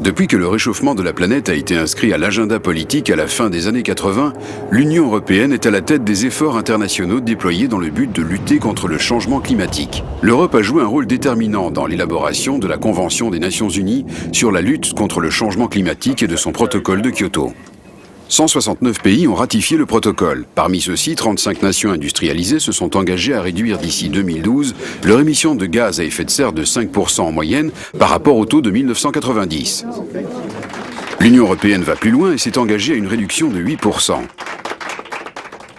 Depuis que le réchauffement de la planète a été inscrit à l'agenda politique à la fin des années 80, l'Union européenne est à la tête des efforts internationaux déployés dans le but de lutter contre le changement climatique. L'Europe a joué un rôle déterminant dans l'élaboration de la Convention des Nations Unies sur la lutte contre le changement climatique et de son protocole de Kyoto. 169 pays ont ratifié le protocole. Parmi ceux-ci, 35 nations industrialisées se sont engagées à réduire d'ici 2012 leur émission de gaz à effet de serre de 5% en moyenne par rapport au taux de 1990. L'Union européenne va plus loin et s'est engagée à une réduction de 8%.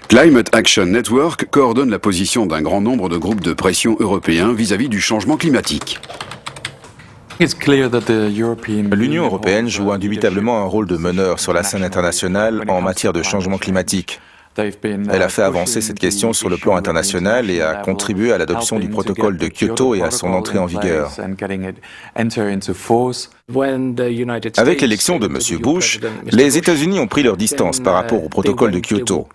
Climate Action Network coordonne la position d'un grand nombre de groupes de pression européens vis-à-vis du changement climatique. L'Union européenne joue indubitablement un rôle de meneur sur la scène internationale en matière de changement climatique. Elle a fait avancer cette question sur le plan international et a contribué à l'adoption du protocole de Kyoto et à son entrée en vigueur. Avec l'élection de M. Bush, les États-Unis ont pris leur distance par rapport au protocole de Kyoto.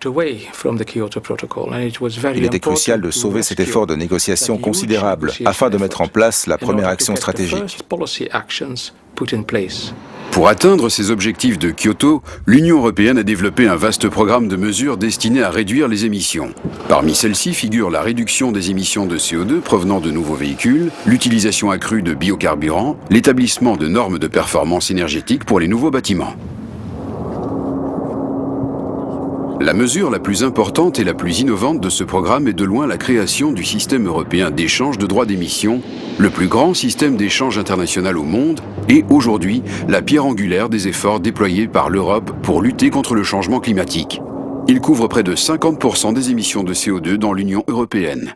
Il était crucial de sauver cet effort de négociation considérable afin de mettre en place la première action stratégique. Pour atteindre ces objectifs de Kyoto, l'Union européenne a développé un vaste programme de mesures destinées à réduire les émissions. Parmi celles-ci figurent la réduction des émissions de CO2 provenant de nouveaux véhicules, l'utilisation accrue de biocarburants, l'établissement de normes de performance énergétique pour les nouveaux bâtiments. La mesure la plus importante et la plus innovante de ce programme est de loin la création du système européen d'échange de droits d'émission, le plus grand système d'échange international au monde et aujourd'hui la pierre angulaire des efforts déployés par l'Europe pour lutter contre le changement climatique. Il couvre près de 50% des émissions de CO2 dans l'Union européenne.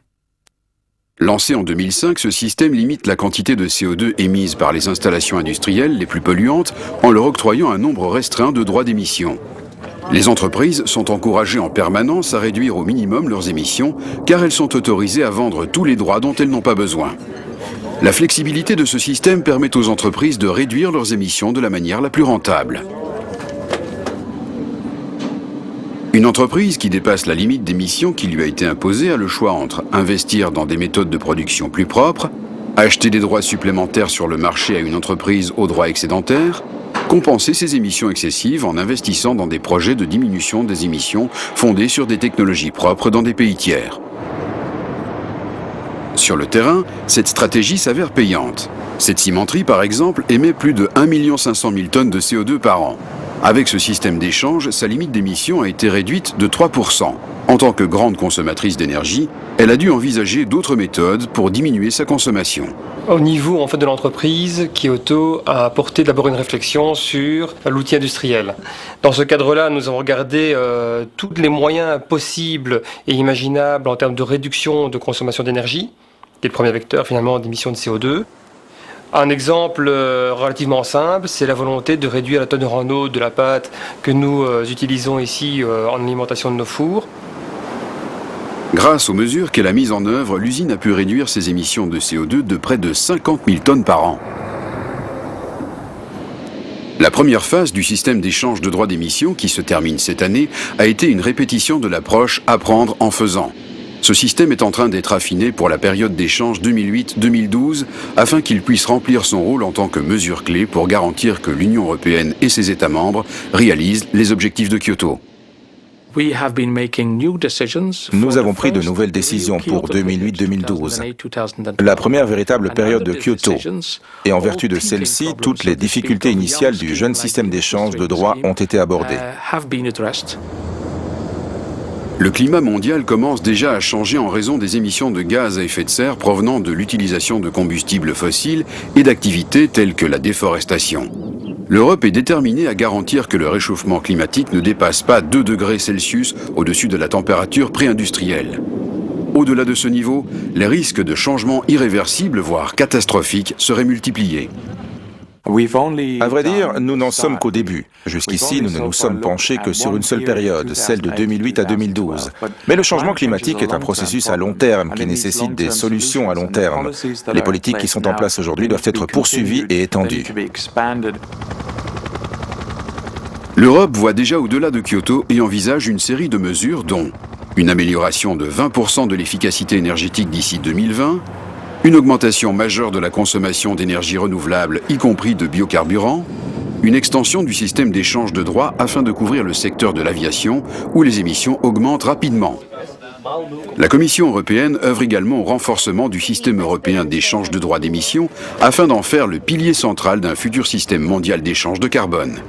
Lancé en 2005, ce système limite la quantité de CO2 émise par les installations industrielles les plus polluantes en leur octroyant un nombre restreint de droits d'émission. Les entreprises sont encouragées en permanence à réduire au minimum leurs émissions car elles sont autorisées à vendre tous les droits dont elles n'ont pas besoin. La flexibilité de ce système permet aux entreprises de réduire leurs émissions de la manière la plus rentable. Une entreprise qui dépasse la limite d'émissions qui lui a été imposée a le choix entre investir dans des méthodes de production plus propres, acheter des droits supplémentaires sur le marché à une entreprise aux droits excédentaires, compenser ses émissions excessives en investissant dans des projets de diminution des émissions fondés sur des technologies propres dans des pays tiers. Sur le terrain, cette stratégie s'avère payante. Cette cimenterie, par exemple, émet plus de 1 500 000 tonnes de CO2 par an. Avec ce système d'échange, sa limite d'émission a été réduite de 3%. En tant que grande consommatrice d'énergie, elle a dû envisager d'autres méthodes pour diminuer sa consommation. Au niveau de l'entreprise, Kyoto a apporté d'abord une réflexion sur l'outil industriel. Dans ce cadre-là, nous avons regardé tous les moyens possibles et imaginables en termes de réduction de consommation d'énergie, qui est le premier vecteur finalement d'émissions de CO2. Un exemple relativement simple, c'est la volonté de réduire la teneur en eau de la pâte que nous utilisons ici en alimentation de nos fours. Grâce aux mesures qu'elle a mises en œuvre, l'usine a pu réduire ses émissions de CO2 de près de 50 000 tonnes par an. La première phase du système d'échange de droits d'émission, qui se termine cette année, a été une répétition de l'approche « apprendre en faisant ». Ce système est en train d'être affiné pour la période d'échange 2008-2012 afin qu'il puisse remplir son rôle en tant que mesure clé pour garantir que l'Union européenne et ses États membres réalisent les objectifs de Kyoto. Nous avons pris de nouvelles décisions pour 2008-2012, la première véritable période de Kyoto. Et en vertu de celle-ci, toutes les difficultés initiales du jeune système d'échange de droits ont été abordées. Le climat mondial commence déjà à changer en raison des émissions de gaz à effet de serre provenant de l'utilisation de combustibles fossiles et d'activités telles que la déforestation. L'Europe est déterminée à garantir que le réchauffement climatique ne dépasse pas 2 degrés Celsius au-dessus de la température pré-industrielle. Au-delà de ce niveau, les risques de changements irréversibles, voire catastrophiques, seraient multipliés. À vrai dire, nous n'en sommes qu'au début. Jusqu'ici, nous ne nous sommes penchés que sur une seule période, celle de 2008 à 2012. Mais le changement climatique est un processus à long terme qui nécessite des solutions à long terme. Les politiques qui sont en place aujourd'hui doivent être poursuivies et étendues. L'Europe voit déjà au-delà de Kyoto et envisage une série de mesures dont une amélioration de 20% de l'efficacité énergétique d'ici 2020, une augmentation majeure de la consommation d'énergie renouvelable, y compris de biocarburants, une extension du système d'échange de droits afin de couvrir le secteur de l'aviation où les émissions augmentent rapidement. La Commission européenne œuvre également au renforcement du système européen d'échange de droits d'émission afin d'en faire le pilier central d'un futur système mondial d'échange de carbone.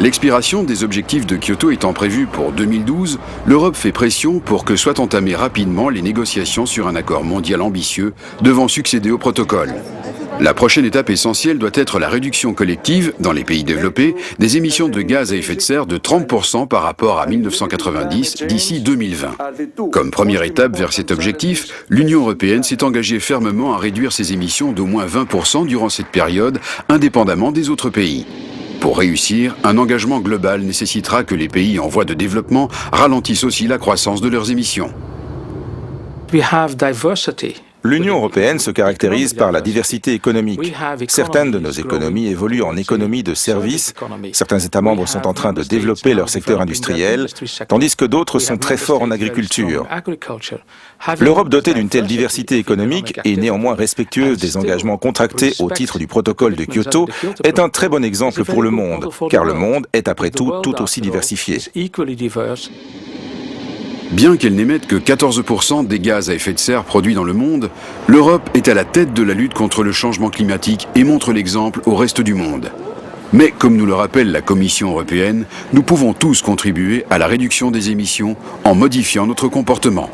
L'expiration des objectifs de Kyoto étant prévue pour 2012, l'Europe fait pression pour que soient entamées rapidement les négociations sur un accord mondial ambitieux devant succéder au protocole. La prochaine étape essentielle doit être la réduction collective, dans les pays développés, des émissions de gaz à effet de serre de 30% par rapport à 1990 d'ici 2020. Comme première étape vers cet objectif, l'Union européenne s'est engagée fermement à réduire ses émissions d'au moins 20% durant cette période, indépendamment des autres pays. Pour réussir, un engagement global nécessitera que les pays en voie de développement ralentissent aussi la croissance de leurs émissions. L'Union européenne se caractérise par la diversité économique. Certaines de nos économies évoluent en économie de services, certains États membres sont en train de développer leur secteur industriel, tandis que d'autres sont très forts en agriculture. L'Europe dotée d'une telle diversité économique et néanmoins respectueuse des engagements contractés au titre du protocole de Kyoto est un très bon exemple pour le monde, car le monde est après tout aussi diversifié. Bien qu'elle n'émette que 14% des gaz à effet de serre produits dans le monde, l'Europe est à la tête de la lutte contre le changement climatique et montre l'exemple au reste du monde. Mais comme nous le rappelle la Commission européenne, nous pouvons tous contribuer à la réduction des émissions en modifiant notre comportement.